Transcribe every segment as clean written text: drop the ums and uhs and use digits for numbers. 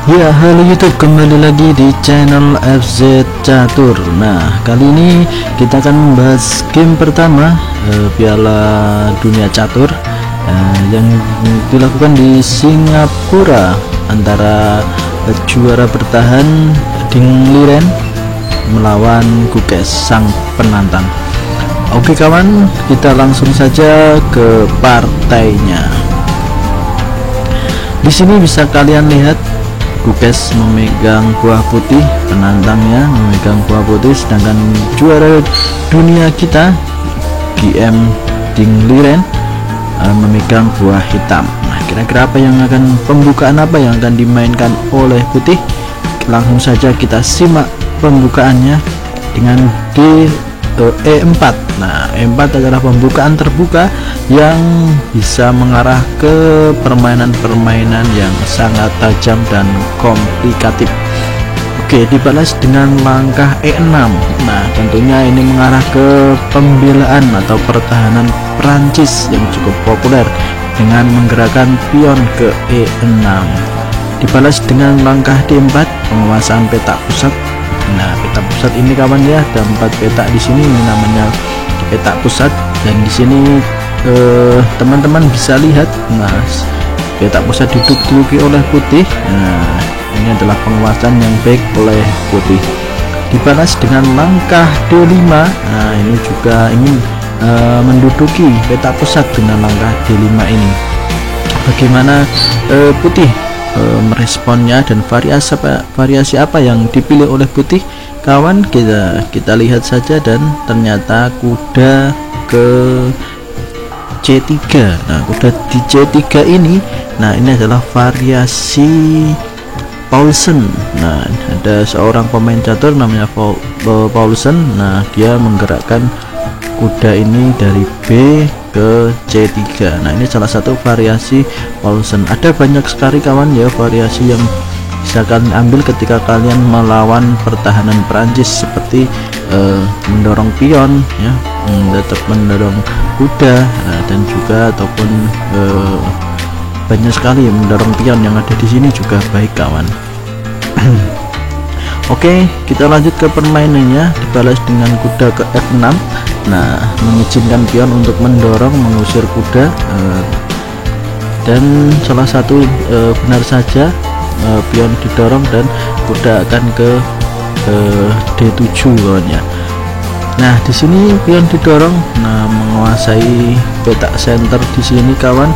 Ya, halo YouTube, kembali lagi di channel FZ Catur. Nah, kali ini kita akan membahas game pertama Piala Dunia Catur yang dilakukan di Singapura antara juara bertahan Ding Liren melawan Gukes sang penantang. Oke kawan, kita langsung saja ke partainya. Di sini bisa kalian lihat Gukes memegang buah putih, penantangnya memegang buah putih, sedangkan juara dunia kita GM Ding Liren memegang buah hitam. Nah, kira-kira apa yang akan pembukaan apa yang akan dimainkan oleh putih? Langsung saja kita simak pembukaannya dengan E4. Nah, E4 adalah pembukaan terbuka yang bisa mengarah ke permainan-permainan yang sangat tajam dan komplikatif. Oke, dibalas dengan langkah E6. Nah, tentunya ini mengarah ke pembelaan atau pertahanan Prancis yang cukup populer dengan menggerakkan pion ke E6. Dibalas dengan langkah D4, penguasaan petak pusat. Nah, petak pusat ini kawan ya, ada 4 petak di sini, ini namanya petak pusat, dan di sini teman-teman bisa lihat, nah, petak pusat diduduki oleh putih. Nah, ini adalah penguasaan yang baik oleh putih. Dibalas dengan langkah D5. Nah, ini juga ingin menduduki petak pusat dengan langkah D5 ini. Bagaimana putih meresponnya dan variasi apa yang dipilih oleh putih kawan, kita lihat saja. Dan ternyata kuda ke C3. Nah, kuda di C3 ini, nah ini adalah variasi Paulsen. Nah, ada seorang pemain catur namanya Paulsen. Nah, dia menggerakkan kuda ini dari B ke C3. Nah, ini salah satu variasi Paulsen. Ada banyak sekali kawan ya variasi yang bisa kalian ambil ketika kalian melawan pertahanan Prancis, seperti mendorong pion ya, tetap mendorong kuda, dan juga ataupun banyak sekali mendorong pion yang ada di sini juga baik kawan. Oke, kita lanjut ke permainannya. Dibalas dengan kuda ke F6. Nah, mengizinkan pion untuk mendorong, mengusir kuda, dan salah satu benar saja, pion didorong dan kuda akan ke D7 kawan ya. Nah, di sini pion didorong, nah menguasai petak center di sini kawan.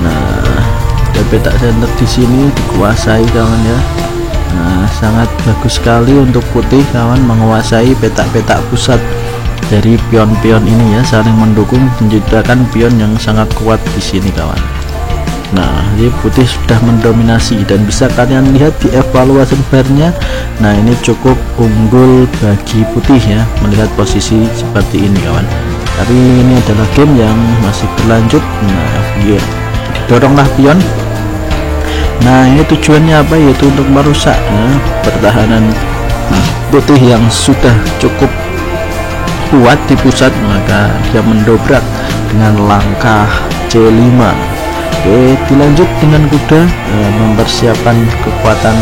Nah, ada petak center di sini dikuasai kawan ya. Nah, sangat bagus sekali untuk putih kawan, menguasai petak-petak pusat dari pion-pion ini ya, saling mendukung, menciptakan pion yang sangat kuat di sini kawan. Nah, ini putih sudah mendominasi dan bisa kalian lihat di evaluasi barnya. Nah, ini cukup unggul bagi putih ya, melihat posisi seperti ini kawan. Tapi ini adalah game yang masih berlanjut. Nah, ya, didoronglah pion. Nah, ini tujuannya apa? Yaitu untuk merusak pertahanan putih yang sudah cukup kuat di pusat, maka dia mendobrak dengan langkah C5. Oke, dilanjut dengan kuda, mempersiapkan kekuatan,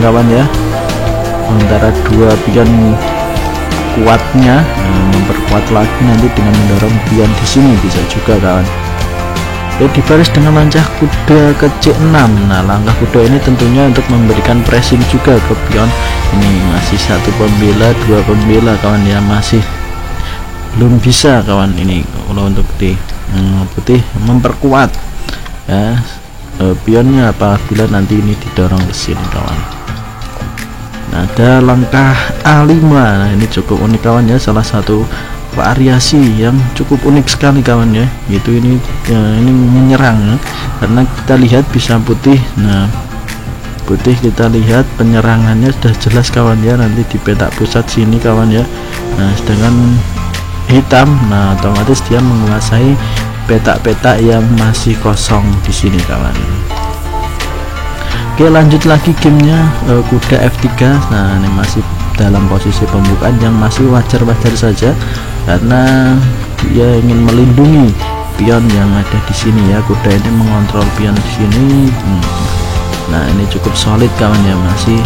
kawan ya, antara dua pion kuatnya, memperkuat lagi nanti dengan mendorong pion di sini bisa juga kawan. Dibaris dengan langkah kuda ke C6. Nah, langkah kuda ini tentunya untuk memberikan pressing juga ke pion. Ini masih satu pembela, dua pembela kawan ya, masih belum bisa kawan ini. Kalau untuk di putih memperkuat ya pionnya apabila nanti ini didorong ke sini kawan. Nah, ada langkah A5. Nah, ini cukup unik kawan ya, salah satu variasi yang cukup unik sekali kawan ya, yaitu ini menyerang ya. Karena kita lihat bisa putih. Nah, putih kita lihat penyerangannya sudah jelas kawan ya, nanti di petak pusat sini kawan ya. Nah, sedangkan hitam, nah otomatis dia menguasai petak-petak yang masih kosong di sini kawan. Oke, lanjut lagi gamenya, kuda F3. Nah, ini masih dalam posisi pembukaan yang masih wajar-wajar saja, karena dia ingin melindungi pion yang ada di sini ya. Kuda ini mengontrol pion di sini. Nah ini cukup solid kawan ya, masih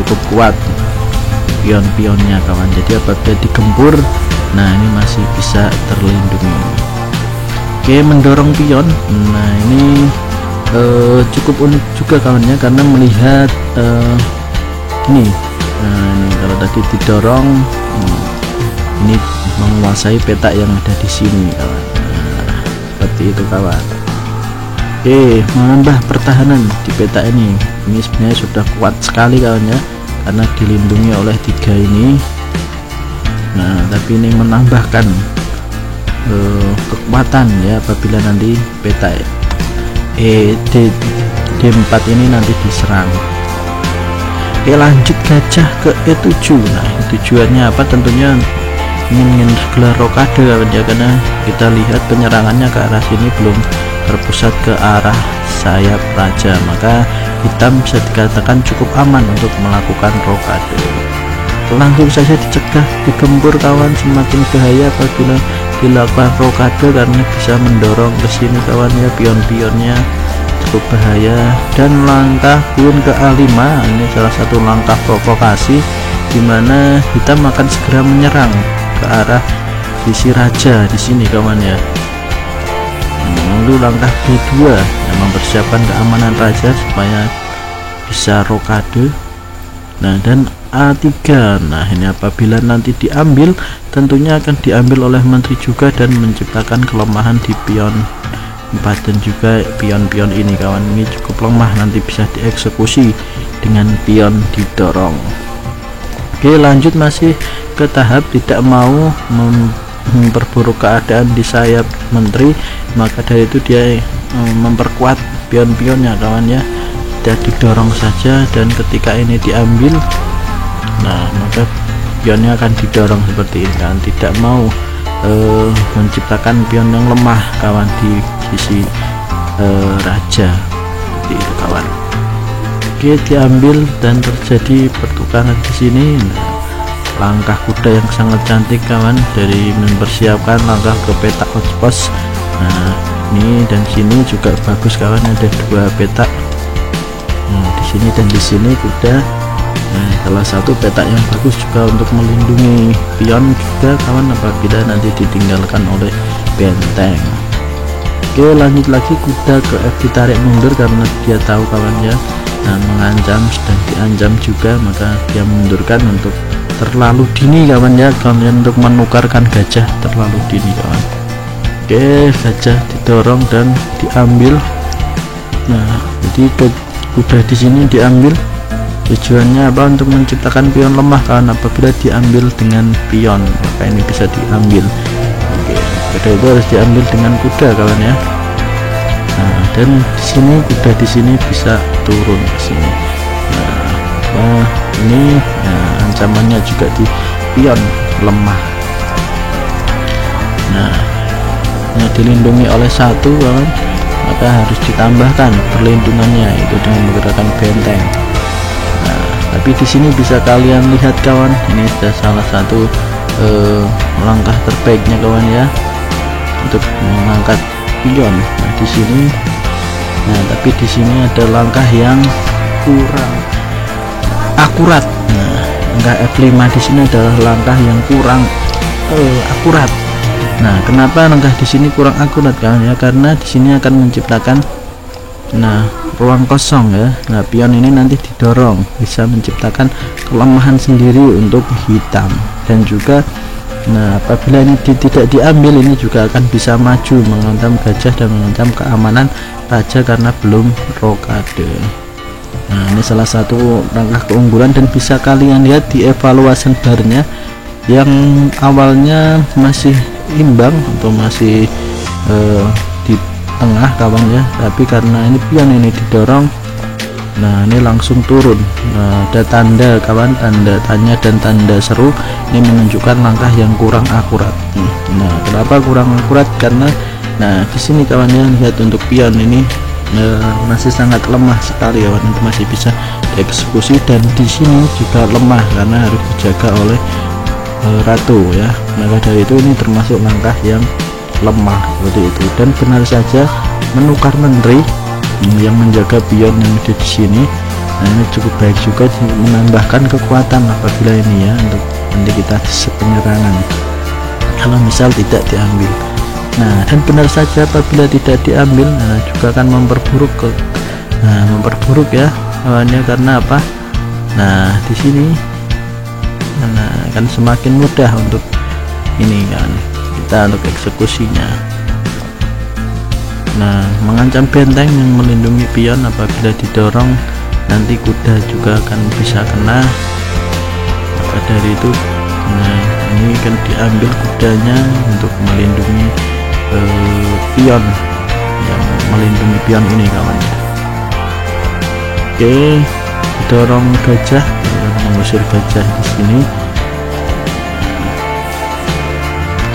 cukup kuat pion-pionnya kawan. Jadi apabila digempur, nah ini masih bisa terlindungi. Oke, mendorong pion. Nah ini cukup unik juga kawannya, karena melihat ini. Nah ini kalau tadi didorong, ini menguasai petak yang ada di sini kawan. Nah, seperti itu kawan. Oke, menambah pertahanan di petak ini sebenarnya sudah kuat sekali kawan ya, karena dilindungi oleh 3 ini. Nah tapi ini menambahkan kekuatan ya apabila nanti petak D4 ini nanti diserang. Oke, lanjut gajah ke E7. Nah tujuannya apa? Tentunya ingin gelar rokade kawan ya, karena kita lihat penyerangannya ke arah sini belum berpusat ke arah sayap raja, maka hitam bisa dikatakan cukup aman untuk melakukan rokade. Langsung saja dicegah, digempur kawan. Semakin bahaya apabila dilakukan rokade karena bisa mendorong ke sini kawan ya, pion-pionnya cukup bahaya. Dan langkah pun ke A5, ini salah satu langkah provokasi di mana hitam akan segera menyerang ke arah sisi raja di sini kawan ya. Lalu langkah B2 yang mempersiapkan keamanan raja supaya bisa rokade. Nah dan A3, nah ini apabila nanti diambil, tentunya akan diambil oleh menteri juga dan menciptakan kelemahan di pion 4 dan juga pion-pion ini kawan. Ini cukup lemah, nanti bisa dieksekusi dengan pion didorong. Oke, lanjut masih ke tahap tidak mau memperburuk keadaan di sayap menteri, maka dari itu dia memperkuat pion-pionnya kawan ya. Tidak didorong saja, dan ketika ini diambil, nah maka pionnya akan didorong seperti ini kan, tidak mau menciptakan pion yang lemah kawan di sisi raja seperti itu kawan. Oke, diambil dan terjadi pertukaran di sini. Nah, langkah kuda yang sangat cantik kawan, dari mempersiapkan langkah ke petak pos. Nah ini dan sini juga bagus kawan, ada 2 petak. Nah di sini dan di sini kuda. Nah salah satu petak yang bagus juga untuk melindungi pion juga kawan apabila nanti ditinggalkan oleh benteng. Oke, lanjut lagi kuda ke F, ditarik mundur karena dia tahu kawan ya, nah mengancam dan diancam juga, maka dia mundurkan untuk terlalu dini kawan ya, kalian untuk menukarkan gajah terlalu dini kawan. Oke, gajah didorong dan diambil. Nah jadi kuda di sini diambil, tujuannya apa? Untuk menciptakan pion lemah kawan. Apabila diambil dengan pion, maka ini bisa diambil. Oke, kuda itu harus diambil dengan kuda kawan ya. Nah dan di sini kuda di sini bisa turun ke sini. Nah ini ancamannya juga di pion lemah. Nah ini dilindungi oleh 1 kawan, maka harus ditambahkan perlindungannya itu dengan menggunakan benteng. Nah tapi di sini bisa kalian lihat kawan, ini sudah salah satu langkah terbaiknya kawan ya untuk mengangkat pion. Nah di sini, nah tapi di sini ada langkah yang kurang akurat. Nah langkah F5 di sini adalah langkah yang kurang akurat. Nah kenapa langkah di sini kurang akurat kawan ya? Karena di sini akan menciptakan ruang kosong ya. Nah pion ini nanti didorong, bisa menciptakan kelemahan sendiri untuk hitam. Dan juga apabila ini tidak diambil, ini juga akan bisa maju mengancam gajah dan mengancam keamanan raja karena belum rokade. Nah ini salah satu langkah keunggulan, dan bisa kalian lihat di evaluasi barnya yang awalnya masih imbang atau masih di tengah kawan ya, tapi karena ini pion ini didorong, nah ini langsung turun. Nah ada tanda kawan, tanda tanya dan tanda seru, ini menunjukkan langkah yang kurang akurat. Nah kenapa kurang akurat? Karena nah di sini kawan ya, lihat untuk pion ini masih sangat lemah sekali kawan, itu masih bisa dieksekusi, dan di sini juga lemah karena harus dijaga oleh ratu ya. Maka dari itu ini termasuk langkah yang lemah seperti itu. Dan benar saja menukar menteri yang menjaga pion yang ada di sini. Nah, ini cukup baik juga menambahkan kekuatan apabila ini ya untuk nanti kita penyerangan kalau misal tidak diambil. Nah, dan benar saja apabila tidak diambil, nah, juga akan memperburuk ya lawannya. Karena apa? Nah, di sini akan semakin mudah untuk ini kan kita untuk eksekusinya. Nah, mengancam benteng yang melindungi pion apabila didorong, nanti kuda juga akan bisa kena. Maka dari itu, nah ini kan diambil kudanya untuk melindungi pion, yang melindungi pion ini kawan. Oke, didorong gajah, mengusir gajah di sini,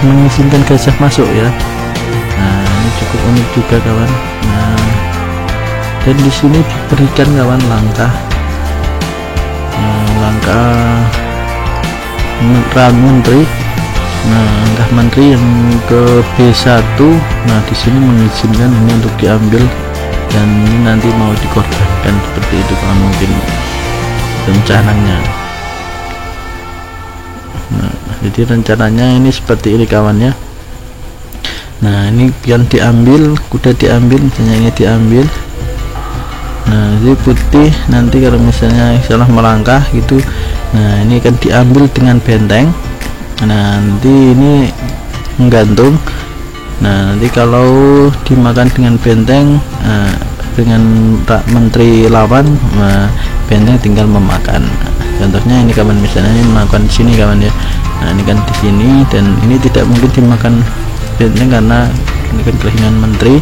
mengizinkan gajah masuk ya. Nah, ini cukup unik juga kawan. Nah, dan di sini diberikan kawan langkah menteri. Nah, langkah menteri yang ke B1. Nah, di sini mengizinkan ini untuk diambil, dan ini nanti mau dikorbankan seperti itu kawan, mungkin rencananya. Nah, jadi rencananya ini seperti ini kawan ya. Nah, ini pion diambil, kuda diambil, misalnya ini diambil. Nah, ini putih nanti kalau misalnya salah melangkah gitu, nah ini akan diambil dengan benteng. Nah, nanti ini menggantung. Nah, nanti kalau dimakan dengan benteng, dengan menteri lawan, benteng tinggal memakan. Contohnya ini kawan, misalnya ini melakukan di sini kawan ya. Nah, ini kan di sini, dan ini tidak mungkin dimakan benteng karena ini kan keinginan menteri.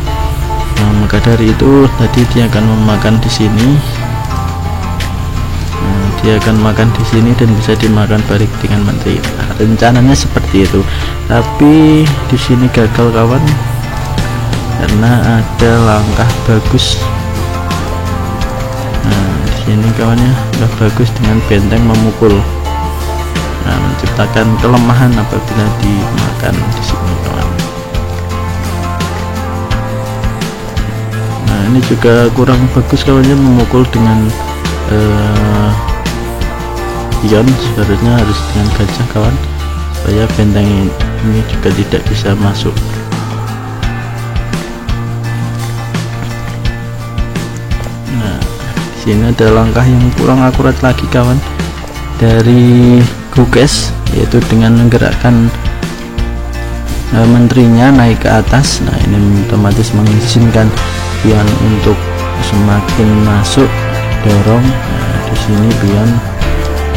Nah, maka dari itu tadi dia akan memakan di sini. Nah, dia akan makan di sini dan bisa dimakan balik dengan menteri. Nah, rencananya seperti itu, tapi di sini gagal kawan karena ada langkah bagus. Nah, di sini kawannya udah bagus dengan benteng memukul. Nah, menciptakan kelemahan apabila dimakan di sini kawan. Nah, ini juga kurang bagus kawannya memukul dengan pion. Sebenarnya harus dengan gajah kawan, supaya benteng ini juga tidak bisa masuk. Nah, di sini ada langkah yang kurang akurat lagi kawan dari Gukes, yaitu dengan menggerakkan menterinya naik ke atas. Nah, ini otomatis mengizinkan pion untuk semakin masuk, dorong. Nah, di sini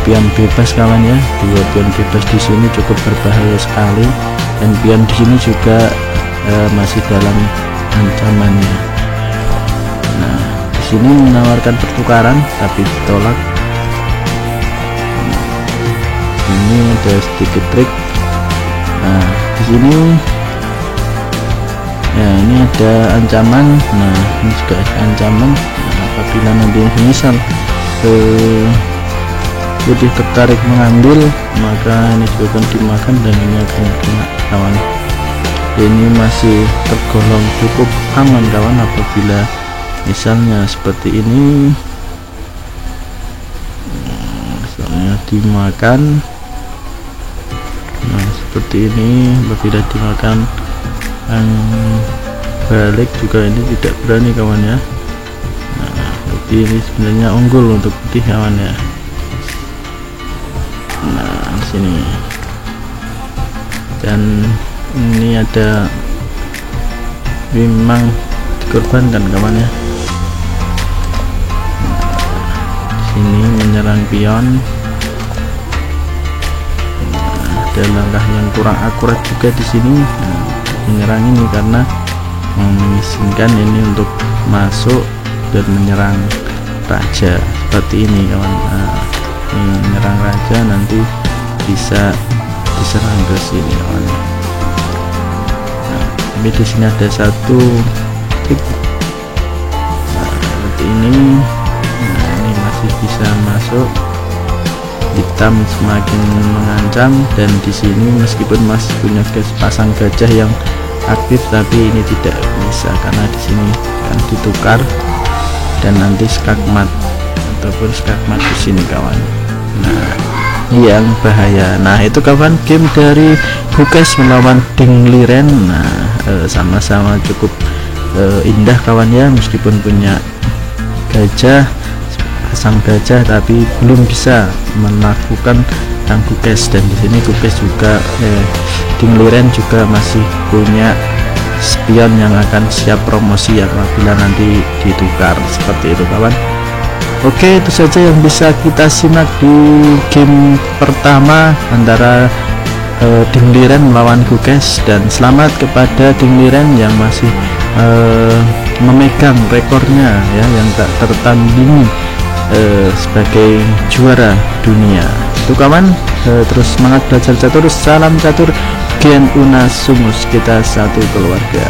pion bebas kawan ya, dua pion bebas di sini cukup berbahaya sekali, dan pion di sini juga masih dalam ancamannya. Nah, di sini menawarkan pertukaran tapi ditolak. Ini ada sedikit trik. Nah, di sini ya ini ada ancaman. Nah, ini juga ada ancaman. Nah, apabila nanti misal putih tertarik mengambil, maka ini juga akan dimakan dan ini akan kena kawan. Ini masih tergolong cukup aman kawan apabila misalnya seperti ini, misalnya dimakan. Nah, seperti ini apabila dimakan balik juga ini tidak berani kawan ya. Nah, jadi ini sebenarnya unggul untuk putih kawan ya. Nah, di sini dan ini ada memang dikorbankan kawan ya. Nah, di sini menyerang pion. Ada langkah yang kurang akurat juga di sini. Nah, menyerang ini karena mengizinkan ini untuk masuk dan menyerang raja seperti ini kawan. Nah, ini menyerang raja nanti bisa diserang ke sini kawan. Nah, tapi di sini ada satu tip. Nah, seperti ini. Nah, ini masih bisa masuk. Hitam semakin mengancam, dan di sini meskipun masih punya pasang gajah yang aktif, tapi ini tidak bisa karena di sini kan ditukar dan nanti skakmat ataupun skakmat di sini kawan. Nah, yang bahaya. Nah, itu kawan game dari Gukes melawan Dingliren. Nah, sama-sama cukup indah kawan ya, meskipun punya gajah, pasang gajah, tapi belum bisa melakukan sang Gukes. Dan di sini Gukes juga Dingliren juga masih punya spion yang akan siap promosi apabila nanti ditukar, seperti itu kawan. Oke, itu saja yang bisa kita simak di game pertama antara Dingliren melawan Gukes, dan selamat kepada Dingliren yang masih memegang rekornya ya, yang tak tertandingi sebagai juara dunia. Itu kawan, terus semangat belajar catur, salam catur, gen una sumus, kita satu keluarga.